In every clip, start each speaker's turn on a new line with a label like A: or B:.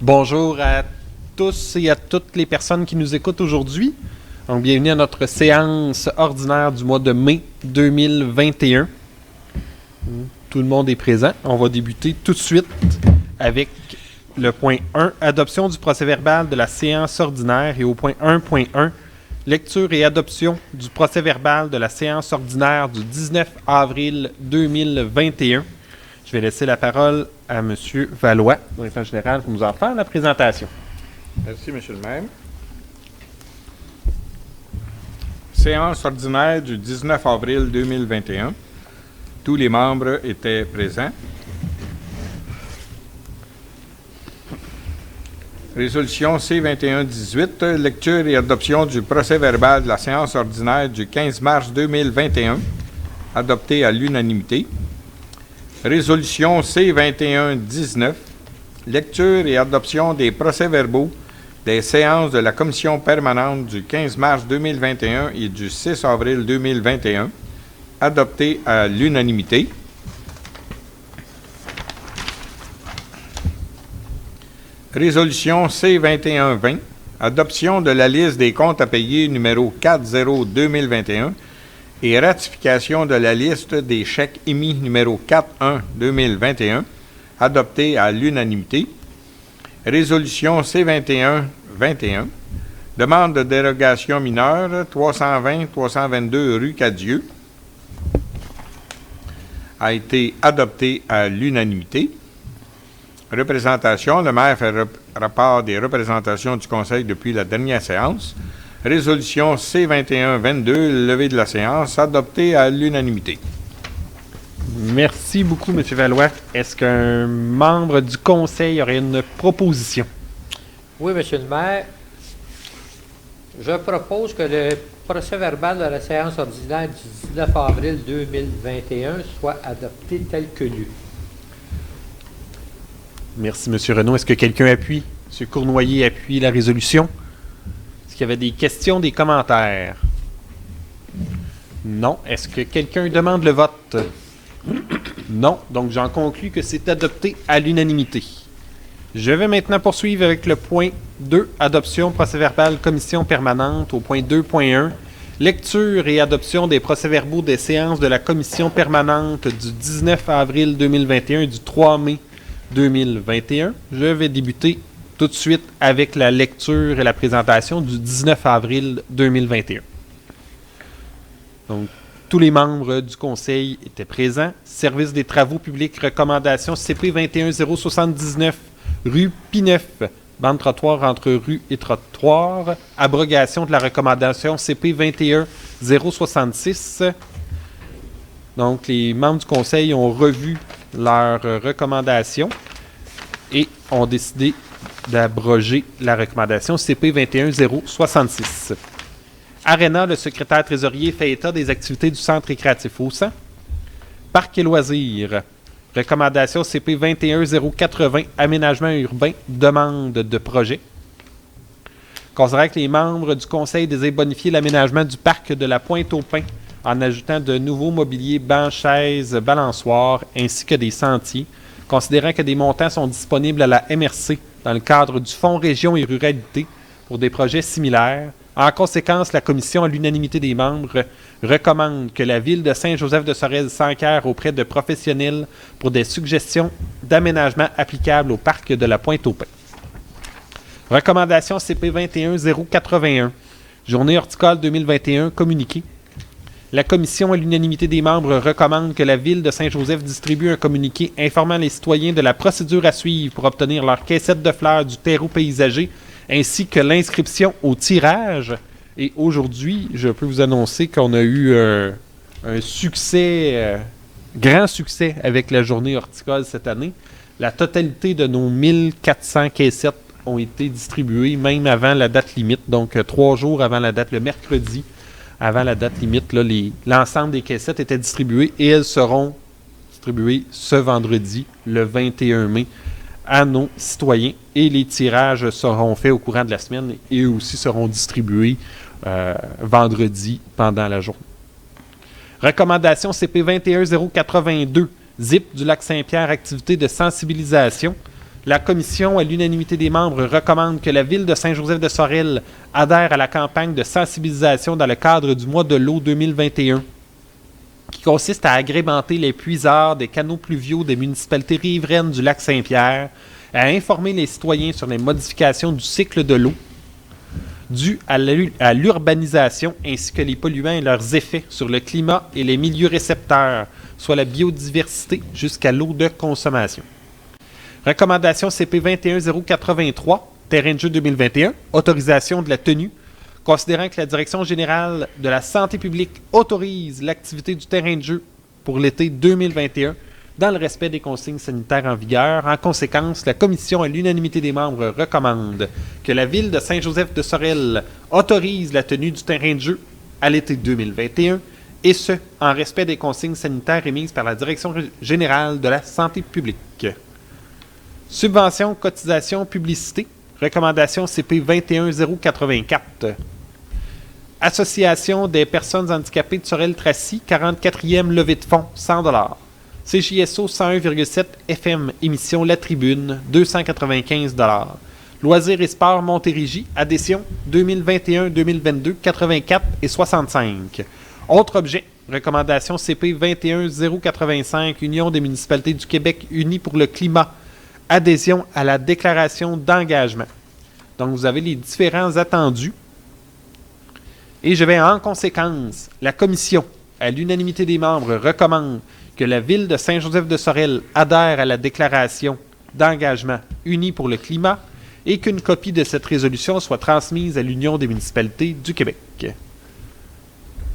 A: Bonjour à tous et à toutes les personnes qui nous écoutent aujourd'hui. Donc, bienvenue à notre séance ordinaire du mois de mai 2021. Tout le monde est présent. On va débuter tout de suite avec le point 1, adoption du procès-verbal de la séance ordinaire, et au point 1.1, lecture et adoption du procès-verbal de la séance ordinaire du 19 avril 2021. Je vais laisser la parole à M. Valois, directeur général, pour nous en faire la présentation.
B: Merci, M. le maire. Séance ordinaire du 19 avril 2021. Tous les membres étaient présents. Résolution C-21-18, lecture et adoption du procès-verbal de la séance ordinaire du 15 mars 2021, adopté à l'unanimité. Résolution C-21-19, lecture et adoption des procès-verbaux des séances de la commission permanente du 15 mars 2021 et du 6 avril 2021, adopté à l'unanimité. Résolution C-21-20, adoption de la liste des comptes à payer numéro 40-2021 et ratification de la liste des chèques émis numéro 4-1-2021, adopté à l'unanimité. Résolution C-21-21, demande de dérogation mineure 320-322 rue Cadieux, a été adopté à l'unanimité. Représentation, le maire fait rapport des représentations du Conseil depuis la dernière séance. Résolution C-21-22, levée de la séance, adoptée à l'unanimité.
A: Merci beaucoup, M. Valois. Est-ce qu'un membre du Conseil aurait une proposition?
C: Oui, M. le maire. Je propose que le procès-verbal de la séance ordinaire du 19 avril 2021 soit adopté tel que lu.
A: Merci, M. Renaud. Est-ce que quelqu'un appuie? M. Cournoyer appuie la résolution? Est-ce qu'il y avait des questions, des commentaires? Non. Est-ce que quelqu'un demande le vote? Non. Donc, j'en conclus que c'est adopté à l'unanimité. Je vais maintenant poursuivre avec le point 2, adoption procès-verbal commission permanente, au point 2.1, lecture et adoption des procès-verbaux des séances de la commission permanente du 19 avril 2021 et du 3 mai 2021. Je vais débuter tout de suite avec la lecture et la présentation du 19 avril 2021. Donc, tous les membres du Conseil étaient présents. Service des travaux publics, recommandation CP 21079, rue Pineuf, bande trottoir entre rue et trottoir. Abrogation de la recommandation CP 21066. Donc, les membres du Conseil ont revu leurs recommandations et ont décidé d'abroger la recommandation CP 21066. Arena, le secrétaire trésorier fait état des activités du centre récréatif Aussan. Parc et loisirs. Recommandation CP 21080, aménagement urbain, demande de projet. Considérant que les membres du Conseil désirent bonifier l'aménagement du parc de la Pointe-aux-Pins en ajoutant de nouveaux mobiliers, bancs, chaises, balançoires, ainsi que des sentiers, considérant que des montants sont disponibles à la MRC dans le cadre du Fonds Région et Ruralité pour des projets similaires. En conséquence, la Commission, à l'unanimité des membres, recommande que la Ville de Saint-Joseph-de-Sorel-Sanquer auprès de professionnels pour des suggestions d'aménagement applicables au parc de la Pointe-aux-Pins. Recommandation CP 21081, Journée horticole 2021, communiqué. La Commission, à l'unanimité des membres, recommande que la Ville de Saint-Joseph distribue un communiqué informant les citoyens de la procédure à suivre pour obtenir leur caissette de fleurs du terreau paysager ainsi que l'inscription au tirage. Et aujourd'hui, je peux vous annoncer qu'on a eu un succès, grand succès avec la journée horticole cette année. La totalité de nos 1400 caissettes ont été distribuées, même avant la date limite, donc 3 jours avant la date, le mercredi, avant la date limite. Là, l'ensemble des caissettes étaient distribuées et elles seront distribuées ce vendredi, le 21 mai, à nos citoyens, et les tirages seront faits au courant de la semaine et eux aussi seront distribués vendredi pendant la journée. Recommandation CP 21082, ZIP du Lac-Saint-Pierre, activité de sensibilisation. La commission, à l'unanimité des membres, recommande que la ville de Saint-Joseph-de-Sorel adhère à la campagne de sensibilisation dans le cadre du mois de l'eau 2021, qui consiste à agrémenter les puisards des canaux pluviaux des municipalités riveraines du lac Saint-Pierre, à informer les citoyens sur les modifications du cycle de l'eau dues à l'urbanisation ainsi que les polluants et leurs effets sur le climat et les milieux récepteurs, soit la biodiversité jusqu'à l'eau de consommation. Recommandation CP 21083, terrain de jeu 2021, autorisation de la tenue, considérant que la Direction générale de la santé publique autorise l'activité du terrain de jeu pour l'été 2021 dans le respect des consignes sanitaires en vigueur. En conséquence, la Commission, à l'unanimité des membres, recommande que la ville de Saint-Joseph-de-Sorel autorise la tenue du terrain de jeu à l'été 2021, et ce, en respect des consignes sanitaires émises par la Direction générale de la santé publique. Subvention, cotisation, publicité. Recommandation CP 21084. Association des personnes handicapées de Sorel-Tracy, 44e levée de fonds, 100 $. CJSO 101,7 FM, émission La Tribune, 295 $. Loisirs et sports Montérégie, adhésion 2021-2022, 84 et 65. Autre objet, recommandation CP 21085, Union des municipalités du Québec unies pour le climat, adhésion à la déclaration d'engagement. Donc, vous avez les différents attendus. Et je vais en conséquence, la Commission, à l'unanimité des membres, recommande que la ville de Saint-Joseph-de-Sorel adhère à la déclaration d'engagement unie pour le climat et qu'une copie de cette résolution soit transmise à l'Union des municipalités du Québec.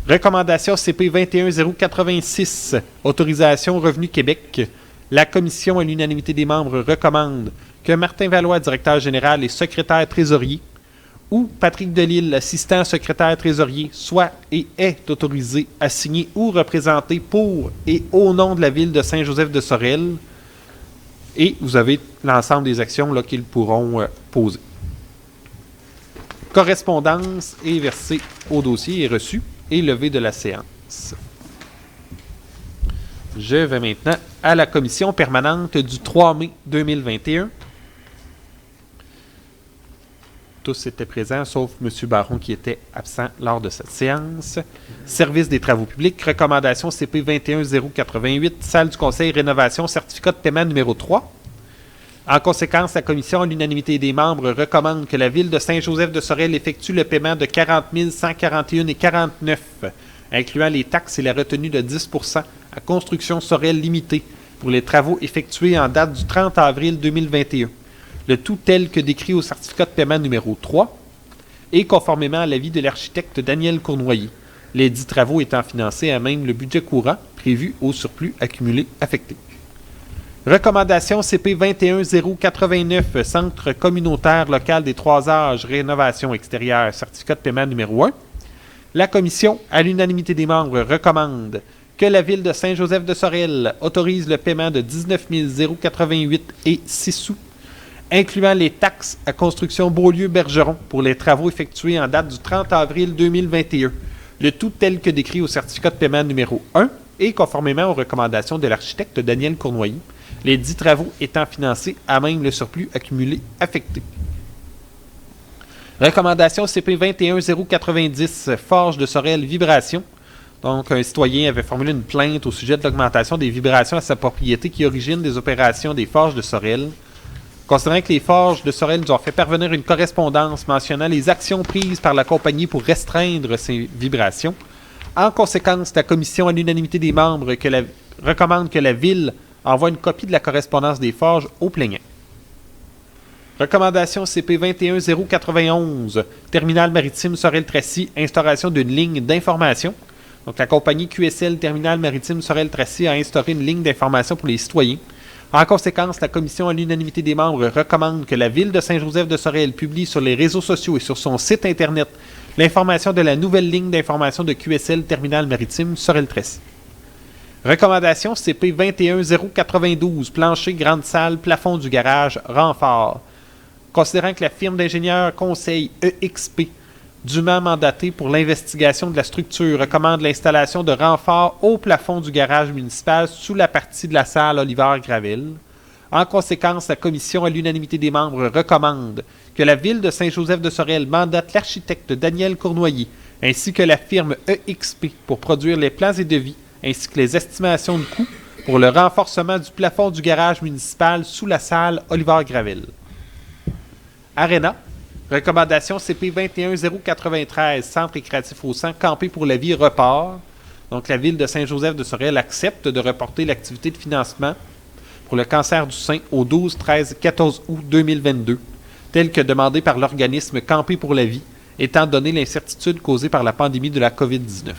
A: Recommandation CP 21086, autorisation Revenu Québec. La Commission, à l'unanimité des membres, recommande que Martin Valois, directeur général et secrétaire trésorier, ou Patrick Delisle, assistant secrétaire trésorier, soit et est autorisé à signer ou représenter pour et au nom de la ville de Saint-Joseph-de-Sorel. Et vous avez l'ensemble des actions là, qu'ils pourront poser. Correspondance est versée au dossier et reçue et levée de la séance. Je vais maintenant à la commission permanente du 3 mai 2021. Tous étaient présents, sauf M. Baron qui était absent lors de cette séance. Service des travaux publics, recommandation CP 21088, salle du conseil, rénovation, certificat de paiement numéro 3. En conséquence, la commission, à l'unanimité des membres, recommande que la ville de Saint-Joseph-de-Sorel effectue le paiement de 40 141,49 $, incluant les taxes et la retenue de 10 % à Construction Sorel Limitée pour les travaux effectués en date du 30 avril 2021. Le tout tel que décrit au certificat de paiement numéro 3 et conformément à l'avis de l'architecte Daniel Cournoyer, les dits travaux étant financés à même le budget courant prévu au surplus accumulé affecté. Recommandation CP 21089, Centre communautaire local des Trois Âges, rénovation extérieure, certificat de paiement numéro 1. La commission, à l'unanimité des membres, recommande que la ville de Saint-Joseph-de-Sorel autorise le paiement de 19 088 et 6 sous, incluant les taxes à Construction Beaulieu-Bergeron pour les travaux effectués en date du 30 avril 2021, le tout tel que décrit au certificat de paiement numéro 1 et conformément aux recommandations de l'architecte Daniel Cournoyer, les dits travaux étant financés à même le surplus accumulé affecté. Recommandation CP 21090, Forge de Sorel Vibration. Donc, un citoyen avait formulé une plainte au sujet de l'augmentation des vibrations à sa propriété qui origine des opérations des Forges de Sorel. Considérant que les Forges de Sorel nous ont fait parvenir une correspondance mentionnant les actions prises par la compagnie pour restreindre ces vibrations, en conséquence, la commission, à l'unanimité des membres, recommande que la ville envoie une copie de la correspondance des Forges au plaignant. Recommandation CP 21091, Terminal maritime Sorel-Tracy, instauration d'une ligne d'information. Donc, la compagnie QSL Terminal maritime Sorel-Tracy a instauré une ligne d'information pour les citoyens. En conséquence, la commission, à l'unanimité des membres, recommande que la ville de Saint-Joseph-de-Sorel publie sur les réseaux sociaux et sur son site Internet l'information de la nouvelle ligne d'information de QSL Terminal maritime Sorel-Tracy. Recommandation CP 21092, plancher, grande salle, plafond du garage, renfort. Considérant que la firme d'ingénieurs conseil EXP, dûment mandatée pour l'investigation de la structure, recommande l'installation de renforts au plafond du garage municipal sous la partie de la salle Oliver Gravel. En conséquence, la Commission, à l'unanimité des membres, recommande que la Ville de Saint-Joseph-de-Sorel mandate l'architecte Daniel Cournoyer ainsi que la firme EXP pour produire les plans et devis ainsi que les estimations de coûts pour le renforcement du plafond du garage municipal sous la salle Oliver Gravel. Arena. Recommandation CP 21093, Centre récréatif au sang, Campé pour la vie, report. Donc, la Ville de Saint-Joseph-de-Sorel accepte de reporter l'activité de financement pour le cancer du sein au 12, 13, 14 août 2022, tel que demandé par l'organisme Campé pour la vie, étant donné l'incertitude causée par la pandémie de la COVID-19.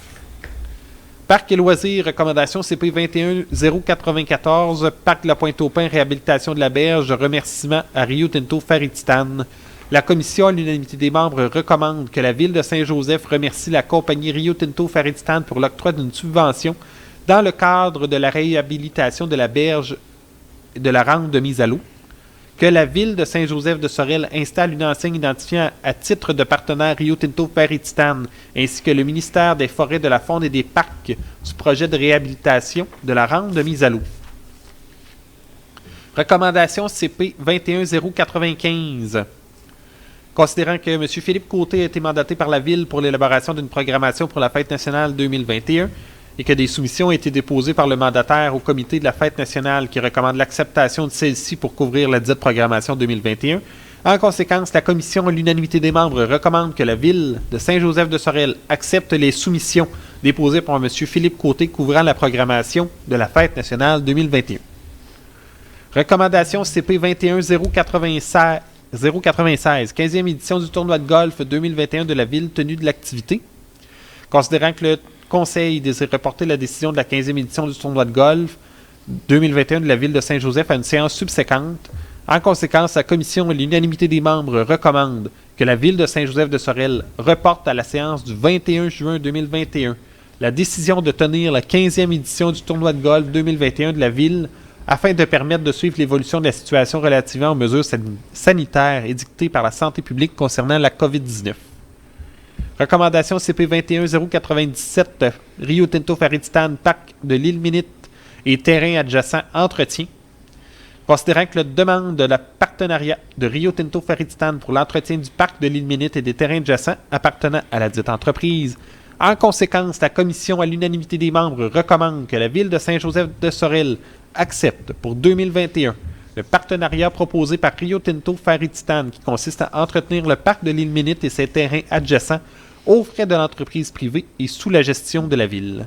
A: Parc et loisirs, recommandation CP 21094, Parc La Pointe-aux-Pins, réhabilitation de la berge, remerciements à Rio Tinto Ferry-Titane. La Commission, à l'unanimité des membres, recommande que la Ville de Saint-Joseph remercie la compagnie Rio Tinto Ferry-Titane pour l'octroi d'une subvention dans le cadre de la réhabilitation de la berge et de la rampe de mise à l'eau. Que la Ville de Saint-Joseph-de-Sorel installe une enseigne identifiant à titre de partenaire Rio Tinto Ferry-Titane, ainsi que le ministère des Forêts, de la Faune et des Parcs du projet de réhabilitation de la rampe de mise à l'eau. Recommandation CP 21095. Considérant que M. Philippe Côté a été mandaté par la Ville pour l'élaboration d'une programmation pour la Fête nationale 2021 et que des soumissions ont été déposées par le mandataire au comité de la Fête nationale qui recommande l'acceptation de celle-ci pour couvrir la dite programmation 2021, en conséquence, la Commission, à l'unanimité des membres, recommande que la Ville de Saint-Joseph-de-Sorel accepte les soumissions déposées par M. Philippe Côté couvrant la programmation de la Fête nationale 2021. Recommandation CP 21096, 096, 15e édition du tournoi de golf 2021 de la Ville, tenue de l'activité. Considérant que le Conseil désire reporter la décision de la 15e édition du tournoi de golf 2021 de la Ville de Saint-Joseph à une séance subséquente, en conséquence, la Commission et l'unanimité des membres recommandent que la Ville de Saint-Joseph-de-Sorel reporte à la séance du 21 juin 2021 la décision de tenir la 15e édition du tournoi de golf 2021 de la Ville afin de permettre de suivre l'évolution de la situation relativement aux mesures sanitaires édictées par la santé publique concernant la COVID-19. Recommandation CP 21097, Rio Tinto Ferry-Titane, Parc de l'île Minute et terrain adjacent, entretien. Considérant que la demande de la partenariat de Rio Tinto Ferry-Titane pour l'entretien du parc de l'île Minute et des terrains adjacents appartenant à la dite entreprise, en conséquence, la Commission, à l'unanimité des membres, recommande que la Ville de Saint-Joseph-de-Sorel accepte pour 2021 le partenariat proposé par Rio Tinto Ferry-Titane qui consiste à entretenir le parc de l'île Minute et ses terrains adjacents aux frais de l'entreprise privée et sous la gestion de la Ville.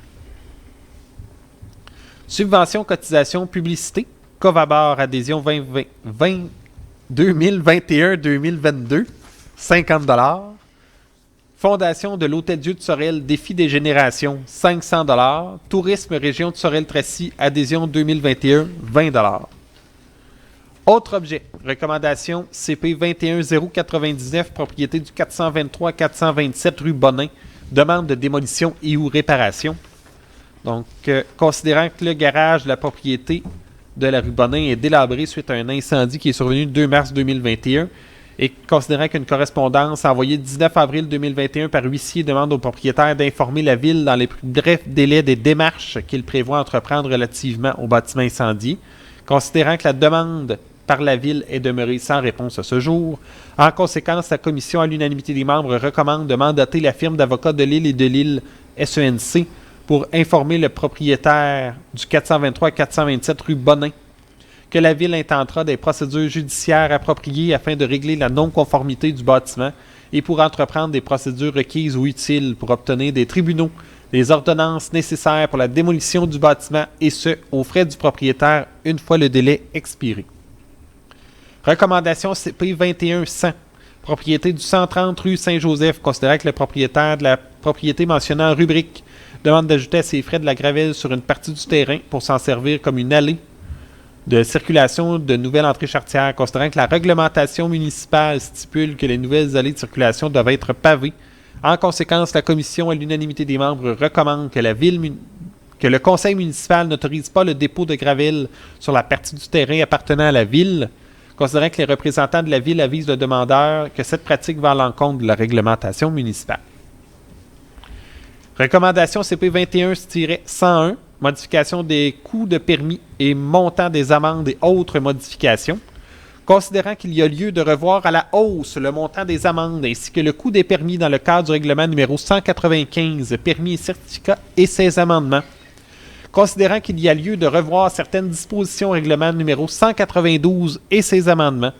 A: Subvention, cotisation, publicité, Covabar, adhésion 2021-2022, 50 $. Fondation de l'Hôtel-Dieu de Sorel, défi des générations, 500 $. Tourisme Région de Sorel-Tracy, adhésion 2021, 20 $. Autre objet, recommandation CP 21099, propriété du 423-427 rue Bonin, demande de démolition et ou réparation. Donc, considérant que le garage de la propriété de la rue Bonin est délabré suite à un incendie qui est survenu le 2 mars 2021, et considérant qu'une correspondance envoyée le 19 avril 2021 par huissier demande au propriétaire d'informer la Ville dans les plus brefs délais des démarches qu'il prévoit entreprendre relativement au bâtiment incendié, considérant que la demande par la Ville est demeurée sans réponse à ce jour. En conséquence, la Commission, à l'unanimité des membres, recommande de mandater la firme d'avocats de Lille et de Lille SENC pour informer le propriétaire du 423-427 rue Bonin que la Ville intentera des procédures judiciaires appropriées afin de régler la non-conformité du bâtiment et pour entreprendre des procédures requises ou utiles pour obtenir des tribunaux les ordonnances nécessaires pour la démolition du bâtiment et ce, aux frais du propriétaire une fois le délai expiré. Recommandation CP 21100, propriété du 130 rue Saint-Joseph, considérant que le propriétaire de la propriété mentionnée en rubrique demande d'ajouter à ses frais de la gravelle sur une partie du terrain pour s'en servir comme une allée de circulation de nouvelles entrées charretières, considérant que la réglementation municipale stipule que les nouvelles allées de circulation doivent être pavées. En conséquence, la Commission, à l'unanimité des membres, recommande que le Conseil municipal n'autorise pas le dépôt de gravelle sur la partie du terrain appartenant à la Ville, considérant que les représentants de la Ville avisent le demandeur que cette pratique va à l'encontre de la réglementation municipale. Recommandation CP 21-101, modification des coûts de permis et montant des amendes et autres modifications. Considérant qu'il y a lieu de revoir à la hausse le montant des amendes ainsi que le coût des permis dans le cadre du règlement numéro 195, permis et certificats et ses amendements. Considérant qu'il y a lieu de revoir certaines dispositions au règlement numéro 192 et ses amendements.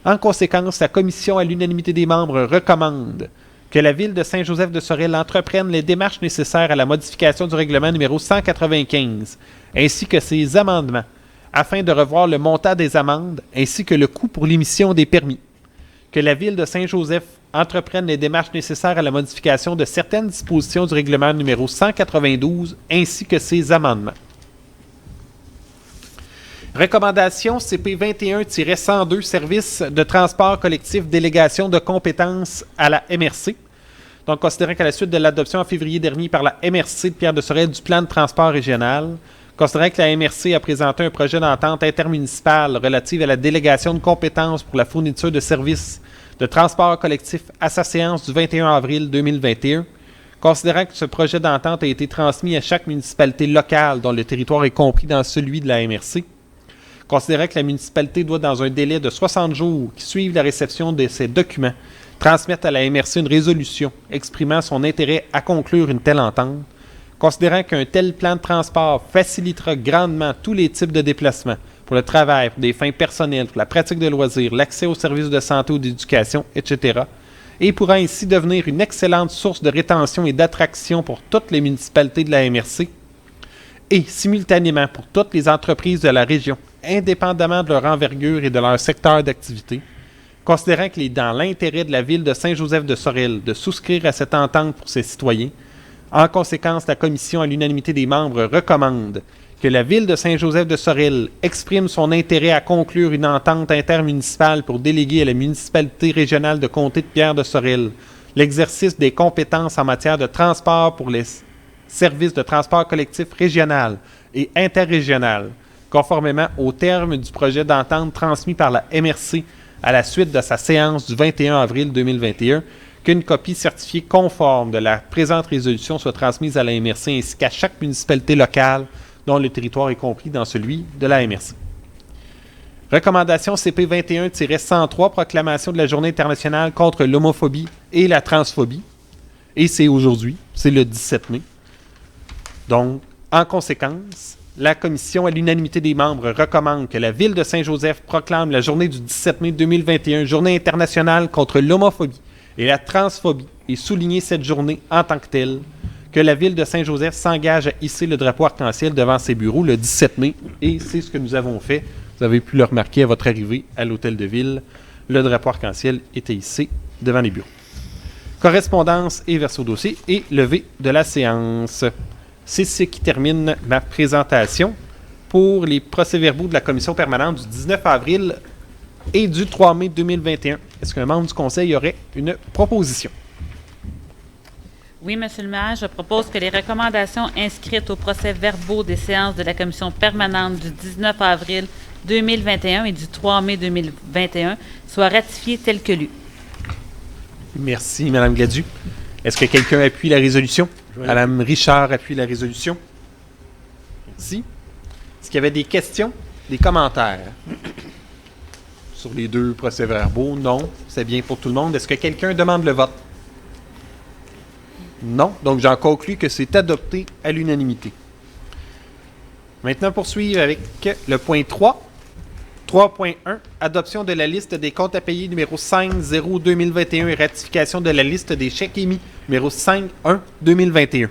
A: En conséquence, la Commission, à l'unanimité des membres, recommande que la Ville de Saint-Joseph-de-Sorel entreprenne les démarches nécessaires à la modification du règlement numéro 195, ainsi que ses amendements, afin de revoir le montant des amendes ainsi que le coût pour l'émission des permis. Que la Ville de Saint-Joseph entreprenne les démarches nécessaires à la modification de certaines dispositions du règlement numéro 192 ainsi que ses amendements. Recommandation CP 21-102, Service de transport collectif, délégation de compétences à la MRC. Donc, considérant qu'à la suite de l'adoption en février dernier par la MRC de Pierre-de-Sorel du plan de transport régional, considérant que la MRC a présenté un projet d'entente intermunicipale relative à la délégation de compétences pour la fourniture de services de transport collectif à sa séance du 21 avril 2021, considérant que ce projet d'entente a été transmis à chaque municipalité locale dont le territoire est compris dans celui de la MRC, considérant que la municipalité doit, dans un délai de 60 jours qui suivent la réception de ces documents, transmettre à la MRC une résolution exprimant son intérêt à conclure une telle entente, considérant qu'un tel plan de transport facilitera grandement tous les types de déplacements pour le travail, pour des fins personnelles, pour la pratique de loisirs, l'accès aux services de santé ou d'éducation, etc., et pourra ainsi devenir une excellente source de rétention et d'attraction pour toutes les municipalités de la MRC et, simultanément, pour toutes les entreprises de la région, indépendamment de leur envergure et de leur secteur d'activité, considérant qu'il est dans l'intérêt de la Ville de Saint-Joseph-de-Sorel de souscrire à cette entente pour ses citoyens. En conséquence, la Commission, à l'unanimité des membres, recommande que la Ville de Saint-Joseph-de-Sorel exprime son intérêt à conclure une entente intermunicipale pour déléguer à la municipalité régionale de comté de Pierre-de-Sorel l'exercice des compétences en matière de transport pour les services de transport collectif régional et interrégional, conformément aux termes du projet d'entente transmis par la MRC à la suite de sa séance du 21 avril 2021, qu'une copie certifiée conforme de la présente résolution soit transmise à la MRC ainsi qu'à chaque municipalité locale dont le territoire est compris dans celui de la MRC. Recommandation CP 21-103, proclamation de la Journée internationale contre l'homophobie et la transphobie. Et c'est aujourd'hui, c'est le 17 mai. Donc, en conséquence, la Commission, à l'unanimité des membres, recommande que la Ville de Saint-Joseph proclame la journée du 17 mai 2021 Journée internationale contre l'homophobie et la transphobie et souligner cette journée en tant que telle, que la Ville de Saint-Joseph s'engage à hisser le drapeau arc-en-ciel devant ses bureaux le 17 mai, et c'est ce que nous avons fait. Vous avez pu le remarquer à votre arrivée à l'Hôtel de Ville. Le drapeau arc-en-ciel était hissé devant les bureaux. Correspondance et verso dossier et levée de la séance. C'est ce qui termine ma présentation pour les procès-verbaux de la commission permanente du 19 avril et du 3 mai 2021. Est-ce qu'un membre du conseil aurait une proposition?
D: Oui, Monsieur le maire, je propose que les recommandations inscrites aux procès-verbaux des séances de la commission permanente du 19 avril 2021 et du 3 mai 2021 soient ratifiées telles que lues.
A: Merci, Mme Gladu. Est-ce que quelqu'un appuie la résolution? Mme Richard appuie la résolution. Merci. Est-ce qu'il y avait des questions, des commentaires sur les deux procès-verbaux? Non. C'est bien pour tout le monde. Est-ce que quelqu'un demande le vote? Non. Donc, j'en conclus que c'est adopté à l'unanimité. Maintenant, poursuivre avec le point 3. 3.1. Adoption de la liste des comptes à payer numéro 5-0-2021 et ratification de la liste des chèques émis numéro 5-1-2021.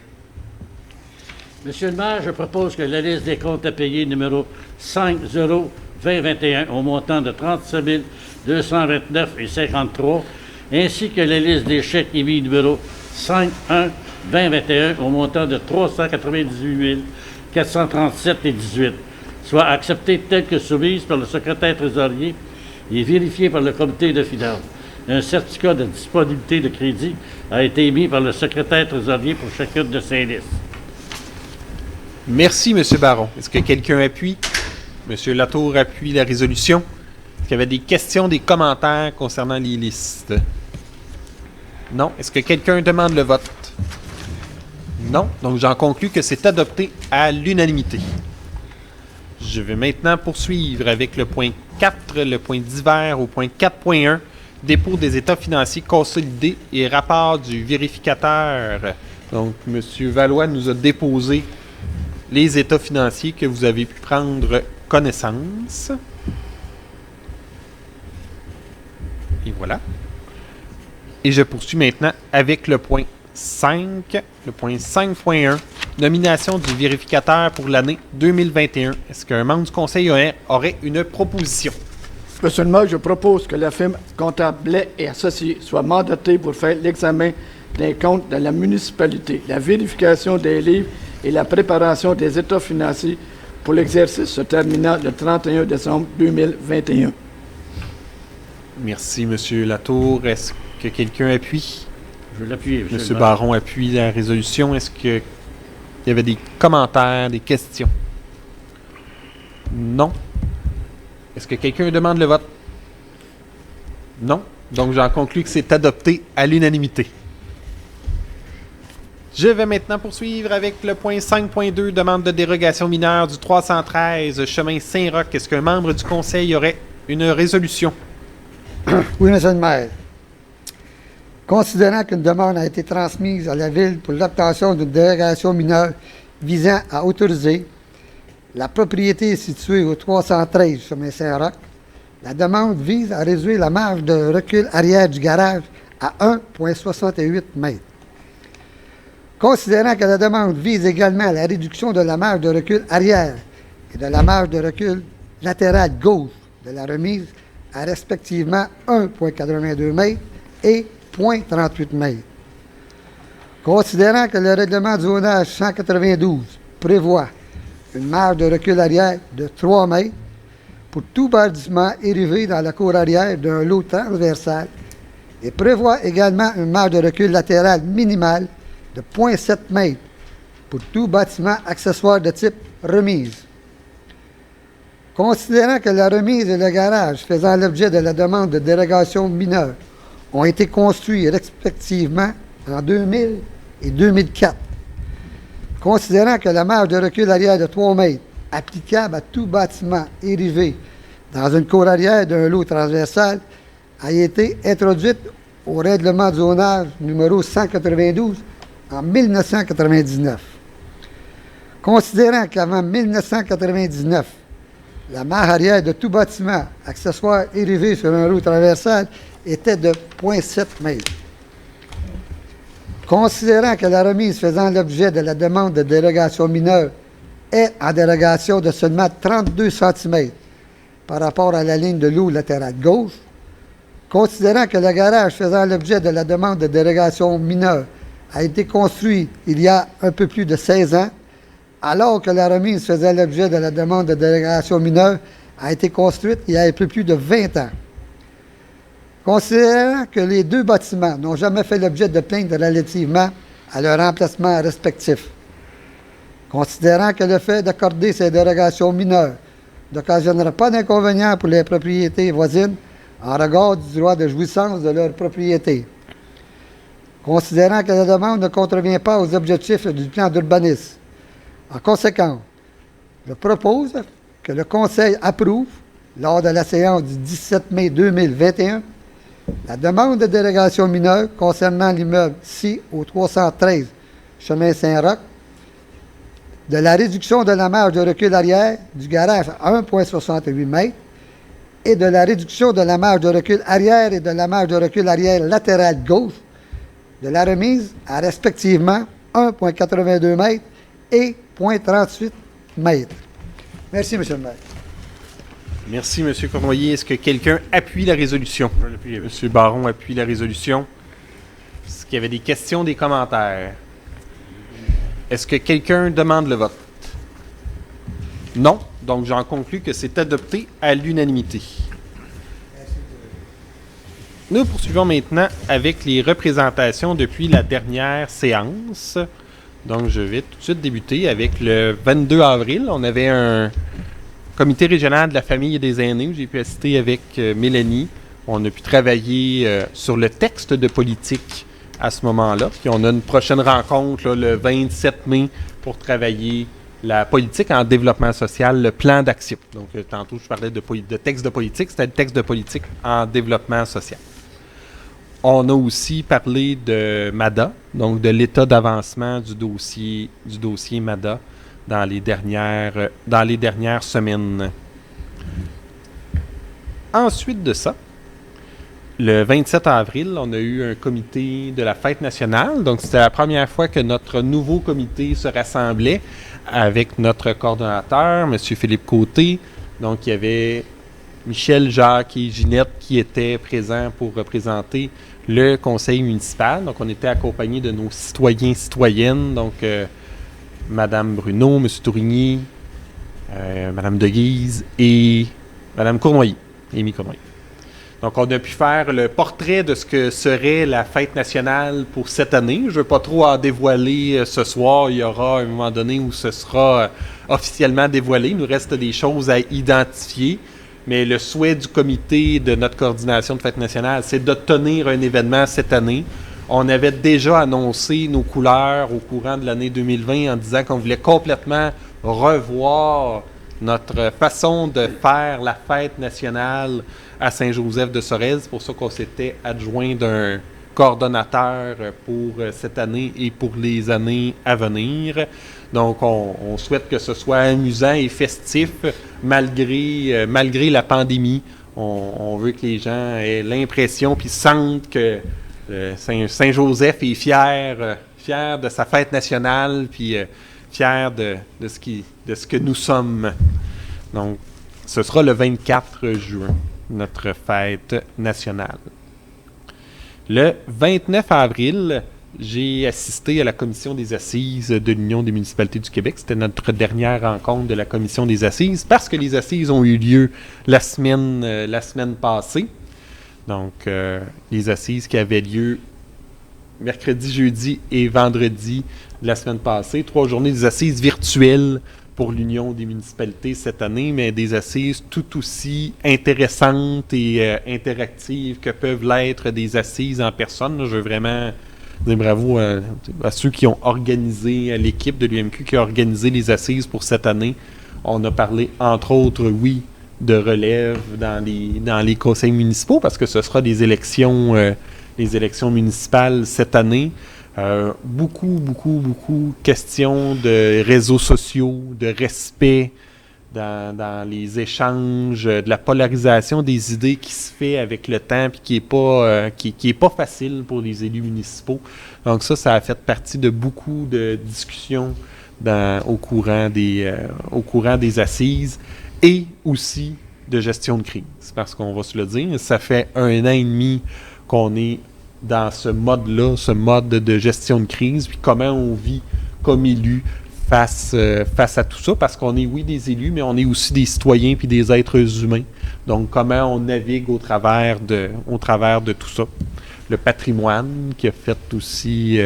E: Monsieur le maire, je propose que la liste des comptes à payer numéro 5-0-2021 au montant de 37 229,53 ainsi que la liste des chèques émis numéro 5-1-2021 au montant de 398 437,18 soit acceptée telle que soumise par le secrétaire trésorier et vérifiée par le comité de finances. Un certificat de disponibilité de crédit a été émis par le secrétaire trésorier pour chacune de ces listes.
A: Merci, M. Baron. Est-ce que quelqu'un appuie? M. Latour appuie la résolution. Est-ce qu'il y avait des questions, des commentaires concernant les listes? Non. Est-ce que quelqu'un demande le vote? Non. Donc, j'en conclus que c'est adopté à l'unanimité. Je vais maintenant poursuivre avec le point 4, le point divers au point 4.1, dépôt des états financiers consolidés et rapport du vérificateur. Donc, M. Valois nous a déposé les états financiers que vous avez pu prendre connaissance. Et voilà. Et je poursuis maintenant avec le point 5, le point 5.1, nomination du vérificateur pour l'année 2021. Est-ce qu'un membre du conseil aurait une proposition?
F: Monsieur le maire, je propose que la firme comptable Blais et Associés soit mandatée pour faire l'examen des comptes de la municipalité, la vérification des livres et la préparation des états financiers pour l'exercice se terminant le 31 décembre 2021.
A: Merci, M. Latour. Est-ce que quelqu'un appuie?
E: Je vais l'appuyer,
A: M. Baron appuie la résolution. Est-ce qu'il y avait des commentaires, des questions? Non. Est-ce que quelqu'un demande le vote? Non. Donc, j'en conclus que c'est adopté à l'unanimité. Je vais maintenant poursuivre avec le point 5.2, demande de dérogation mineure du 313 chemin Saint-Roch. Est-ce qu'un membre du conseil aurait une résolution?
G: Oui, Monsieur le maire. Considérant qu'une demande a été transmise à la Ville pour l'obtention d'une dérogation mineure visant à autoriser la propriété située au 313 chemin Saint-Roch, la demande vise à réduire la marge de recul arrière du garage à 1,68 m. Considérant que la demande vise également à la réduction de la marge de recul arrière et de la marge de recul latérale gauche de la remise à respectivement 1,82 m et 0,38 m. Considérant que le règlement du zonage 192 prévoit une marge de recul arrière de 3 m pour tout bâtimentérivé dans la cour arrière d'un lot transversal et prévoit également une marge de recul latérale minimale de 0,7 m pour tout bâtiment accessoire de type remise. Considérant que la remise et le garage faisant l'objet de la demande de dérogation mineure ont été construits respectivement en 2000 et 2004, considérant que la marge de recul arrière de 3 m applicable à tout bâtimentérivé dans une cour arrière d'un lot transversal a été introduite au règlement de zonage numéro 192 en 1999. Considérant qu'avant 1999, la marge arrière de tout bâtiment accessoireérivé sur un lot transversal était de 0,7 m. Considérant que la remise faisant l'objet de la demande de dérogation mineure est en dérogation de seulement 32 cm par rapport à la ligne de l'eau latérale gauche, considérant que le garage faisant l'objet de la demande de dérogation mineure a été construit il y a un peu plus de 16 ans, alors que la remise faisait l'objet de la demande de dérogation mineure a été construite il y a un peu plus de 20 ans. Considérant que les deux bâtiments n'ont jamais fait l'objet de plaintes relativement à leur emplacement respectif, considérant que le fait d'accorder ces dérogations mineures n'occasionnera pas d'inconvénient pour les propriétés voisines en regard du droit de jouissance de leur propriété, considérant que la demande ne contrevient pas aux objectifs du plan d'urbanisme. En conséquence, je propose que le Conseil approuve, lors de la séance du 17 mai 2021, la demande de dérogation mineure concernant l'immeuble ci au 313 chemin Saint-Roch, de la réduction de la marge de recul arrière du garage à 1,68 m et de la réduction de la marge de recul arrière et de la marge de recul arrière latérale gauche de la remise à respectivement 1,82 m et 0,38 m. Merci, M. le maire.
A: Merci, M. Cournoyer. Est-ce que quelqu'un appuie la résolution?
E: Je vais l'appuyer.
A: M. Baron appuie la résolution. Est-ce qu'il y avait des questions, des commentaires? Est-ce que quelqu'un demande le vote? Non. Donc, j'en conclus que c'est adopté à l'unanimité. Nous poursuivons maintenant avec les représentations depuis la dernière séance. Donc, je vais tout de suite débuter avec le 22 avril. On avait un comité régional de la famille et des aînés où j'ai pu assister avec Mélanie. On a pu travailler sur le texte de politique à ce moment-là. Puis on a une prochaine rencontre là, le 27 mai pour travailler la politique en développement social, le plan d'action. Donc, tantôt, je parlais de texte de politique, c'était le texte de politique en développement social. On a aussi parlé de MADA, donc de l'état d'avancement du dossier MADA dans les dernières semaines. Ensuite de ça, le 27 avril, on a eu un comité de la fête nationale. Donc, c'était la première fois que notre nouveau comité se rassemblait avec notre coordonnateur, M. Philippe Côté. Donc, il y avait Michel, Jacques et Ginette qui étaient présents pour représenter le conseil municipal. Donc, on était accompagnés de nos citoyens et citoyennes. Donc, Mme Bruno, M. Tourigny, Mme Deguise et Mme Cournoyer, Amy Cournoyer. Donc, on a pu faire le portrait de ce que serait la fête nationale pour cette année. Je ne veux pas trop en dévoiler ce soir. Il y aura un moment donné où ce sera officiellement dévoilé. Il nous reste des choses à identifier. Mais le souhait du comité de notre coordination de fête nationale, c'est de tenir un événement cette année. On avait déjà annoncé nos couleurs au courant de l'année 2020 en disant qu'on voulait complètement revoir notre façon de faire la fête nationale à Saint-Joseph de Sorel. C'est pour ça qu'on s'était adjoint d'un coordonnateur pour cette année et pour les années à venir. Donc, on souhaite que ce soit amusant et festif malgré la pandémie. On veut que les gens aient l'impression puis sentent que Saint-Joseph est fier de sa fête nationale puis fier de ce que nous sommes. Donc, ce sera le 24 juin, notre fête nationale. Le 29 avril, j'ai assisté à la commission des assises de l'Union des municipalités du Québec. C'était notre dernière rencontre de la commission des assises parce que les assises ont eu lieu la semaine passée. Donc, les assises qui avaient lieu mercredi, jeudi et vendredi de la semaine passée. 3 journées des assises virtuelles pour l'Union des municipalités cette année, mais des assises tout aussi intéressantes et interactives que peuvent l'être des assises en personne. Là, je veux vraiment dire bravo à ceux qui ont organisé, à l'équipe de l'UMQ qui a organisé les assises pour cette année. On a parlé, entre autres, oui, de relève dans les conseils municipaux parce que ce sera les élections municipales cette année. Beaucoup questions de réseaux sociaux, de respect dans les échanges, de la polarisation des idées qui se fait avec le temps puis qui est pas facile pour les élus municipaux. Donc ça a fait partie de beaucoup de discussions au courant des assises et aussi de gestion de crise. Parce qu'on va se le dire, ça fait 1 an et demi qu'on est dans ce mode-là, ce mode de gestion de crise, puis comment on vit comme élus face à tout ça, parce qu'on est, oui, des élus, mais on est aussi des citoyens puis des êtres humains. Donc, comment on navigue au travers de tout ça. Le patrimoine qui a fait aussi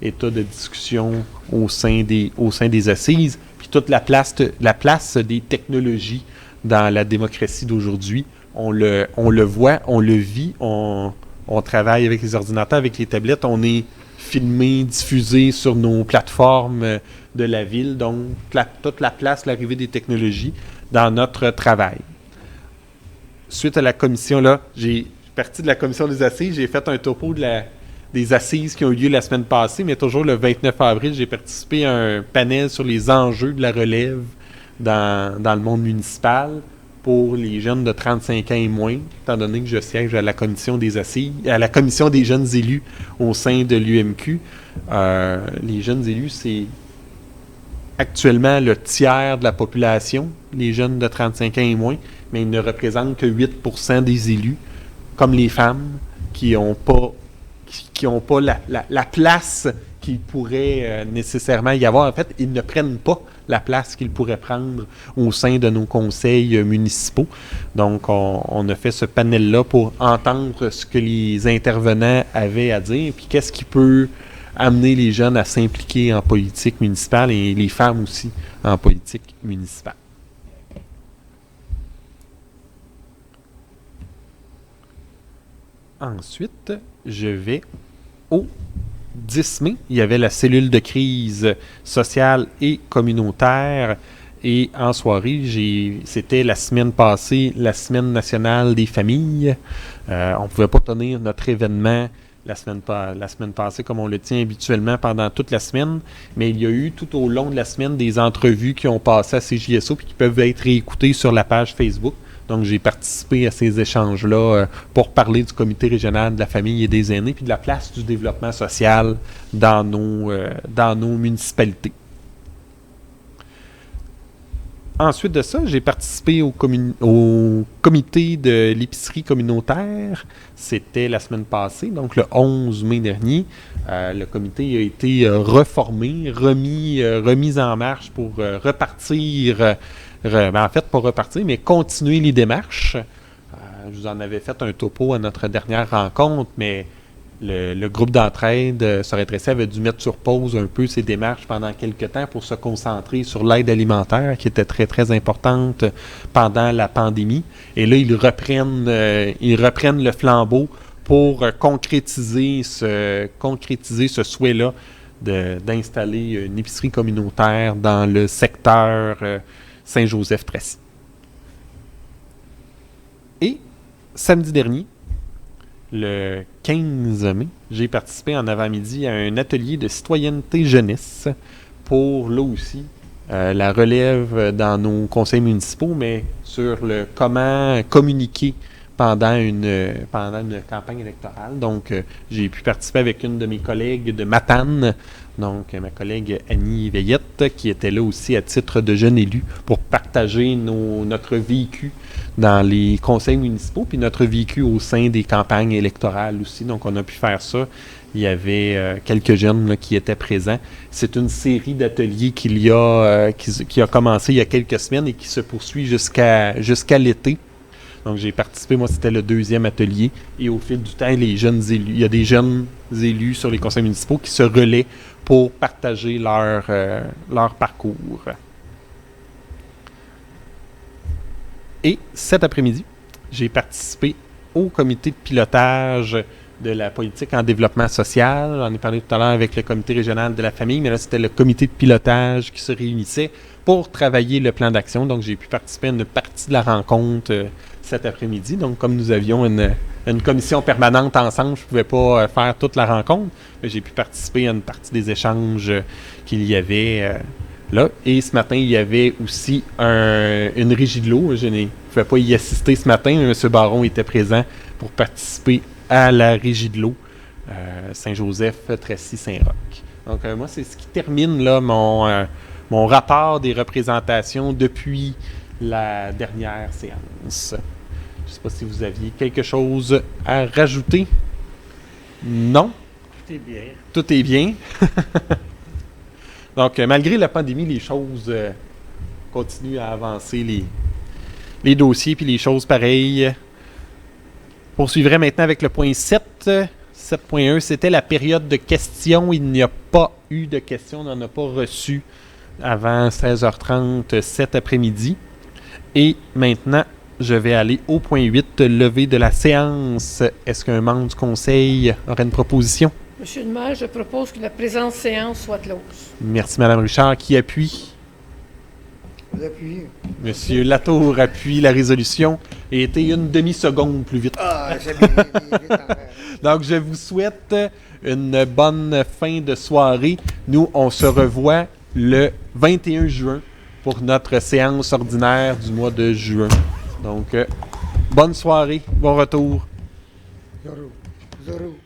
A: état de discussion au sein des assises, puis toute la place des technologies dans la démocratie d'aujourd'hui. On le voit, on le vit, on travaille avec les ordinateurs, avec les tablettes, on est filmé, diffusé sur nos plateformes de la ville, donc toute la place, l'arrivée des technologies dans notre travail. Suite à la commission, là, j'ai parti de la commission des assises, j'ai fait un topo des assises qui ont eu lieu la semaine passée, mais toujours le 29 avril, j'ai participé à un panel sur les enjeux de la relève dans le monde municipal pour les jeunes de 35 ans et moins, étant donné que je siège à la commission des assises, à la commission des jeunes élus au sein de l'UMQ. Les jeunes élus, c'est actuellement le tiers de la population, les jeunes de 35 ans et moins, mais ils ne représentent que 8% des élus, comme les femmes, qui n'ont pas la place qu'il pourrait nécessairement y avoir. En fait, ils ne prennent pas la place qu'ils pourraient prendre au sein de nos conseils municipaux. Donc, on a fait ce panel-là pour entendre ce que les intervenants avaient à dire, puis qu'est-ce qui peut amener les jeunes à s'impliquer en politique municipale et les femmes aussi en politique municipale. Ensuite, je vais au 10 mai, il y avait la cellule de crise sociale et communautaire. Et en soirée, c'était la semaine passée, la semaine nationale des familles. On ne pouvait pas tenir notre événement la semaine passée comme on le tient habituellement pendant toute la semaine. Mais il y a eu tout au long de la semaine des entrevues qui ont passé à CJSO et qui peuvent être réécoutées sur la page Facebook. Donc, j'ai participé à ces échanges-là pour parler du comité régional de la famille et des aînés puis de la place du développement social dans nos municipalités. Ensuite de ça, j'ai participé au comité de l'épicerie communautaire. C'était la semaine passée, donc le 11 mai dernier. Le comité a été reformé, remis en marche pour repartir. En fait, pas repartir, mais continuer les démarches. Je vous en avais fait un topo à notre dernière rencontre, mais le groupe d'entraide sur RTC avait dû mettre sur pause un peu ses démarches pendant quelques temps pour se concentrer sur l'aide alimentaire qui était très, très importante pendant la pandémie. Et là, ils reprennent le flambeau pour concrétiser ce souhait-là d'installer une épicerie communautaire dans le secteur Saint-Joseph-Tracy. Et samedi dernier, le 15 mai, j'ai participé en avant-midi à un atelier de citoyenneté jeunesse pour, là aussi, la relève dans nos conseils municipaux, mais sur le comment communiquer pendant une campagne électorale. Donc, j'ai pu participer avec une de mes collègues de Matane, donc ma collègue Annie Veillette, qui était là aussi à titre de jeune élu pour partager notre vécu dans les conseils municipaux, puis notre vécu au sein des campagnes électorales aussi. Donc, on a pu faire ça. Il y avait quelques jeunes là, qui étaient présents. C'est une série d'ateliers qui a commencé il y a quelques semaines et qui se poursuit jusqu'à l'été. Donc, j'ai participé, moi, c'était le 2e atelier. Et au fil du temps, les jeunes élus, il y a des jeunes élus sur les conseils municipaux qui se relaient pour partager leur parcours. Et cet après-midi, j'ai participé au comité de pilotage de la politique en développement social. On en a parlé tout à l'heure avec le comité régional de la famille, mais là, c'était le comité de pilotage qui se réunissait pour travailler le plan d'action. Donc, j'ai pu participer à une partie de la rencontre cet après-midi. Donc, comme nous avions une commission permanente ensemble, je ne pouvais pas faire toute la rencontre, mais j'ai pu participer à une partie des échanges qu'il y avait là. Et ce matin, il y avait aussi une régie de l'eau. Je ne pouvais pas y assister ce matin, mais M. Baron était présent pour participer à la régie de l'eau Saint-Joseph, Tracy, Saint-Roch. Donc, moi, c'est ce qui termine là mon rapport des représentations depuis la dernière séance. Je ne sais pas si vous aviez quelque chose à rajouter. Non?
E: Tout est bien.
A: Tout est bien. Donc, malgré la pandémie, les choses continuent à avancer, les dossiers puis les choses pareilles. On poursuivrait maintenant avec le point 7. 7.1, c'était la période de questions. Il n'y a pas eu de questions, on n'en a pas reçu avant 16h30 cet après-midi. Et maintenant, je vais aller au point 8, levée de la séance. Est-ce qu'un membre du conseil aurait une proposition?
H: Monsieur le maire, je propose que la présente séance soit close.
A: Merci, Mme Richard. Qui appuie?
G: Vous appuyez.
A: Monsieur Latour appuie la résolution et était une demi-seconde plus vite.
G: Ah, j'aime bien vite en fait.
A: Donc, je vous souhaite une bonne fin de soirée. Nous, on se revoit le 21 juin pour notre séance ordinaire du mois de juin. Donc, bonne soirée, bon retour.
G: Zorro.